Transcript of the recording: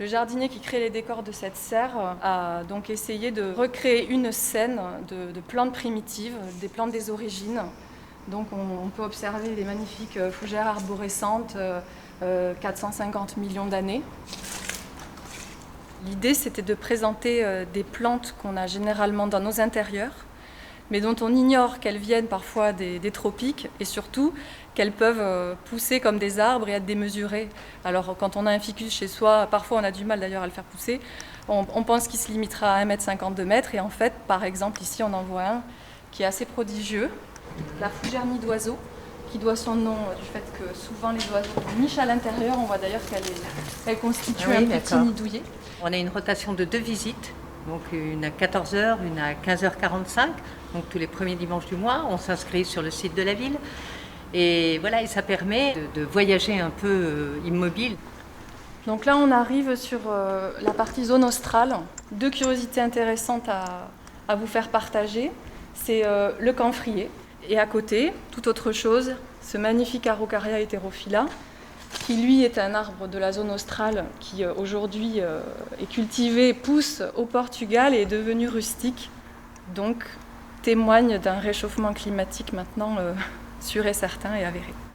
Le jardinier qui crée les décors de cette serre a donc essayé de recréer une scène de plantes primitives, des plantes des origines. Donc on peut observer les magnifiques fougères arborescentes, 450 millions d'années. L'idée, c'était de présenter des plantes qu'on a généralement dans nos intérieurs, mais dont on ignore qu'elles viennent parfois des tropiques et surtout qu'elles peuvent pousser comme des arbres et être démesurées. Alors quand on a un ficus chez soi, parfois on a du mal d'ailleurs à le faire pousser, on pense qu'il se limitera à 1,50 m, 2 m, et en fait, par exemple, ici on en voit un qui est assez prodigieux, la fougère nid d'oiseau, qui doit son nom du fait que souvent les oiseaux nichent à l'intérieur. On voit d'ailleurs qu'elle constitue un petit nid douillet. On a une rotation de 2 visites. Donc une à 14 h, une à 15 h 45, donc tous les premiers dimanches du mois. On s'inscrit sur le site de la ville. Et voilà, et ça permet de voyager un peu immobile. Donc là, on arrive sur la partie zone australe. 2 curiosités intéressantes à vous faire partager. C'est le camphrier. Et à côté, toute autre chose, ce magnifique Araucaria heterophylla, qui lui est un arbre de la zone australe qui aujourd'hui est cultivé, pousse au Portugal et est devenu rustique, donc témoigne d'un réchauffement climatique maintenant sûr et certain et avéré.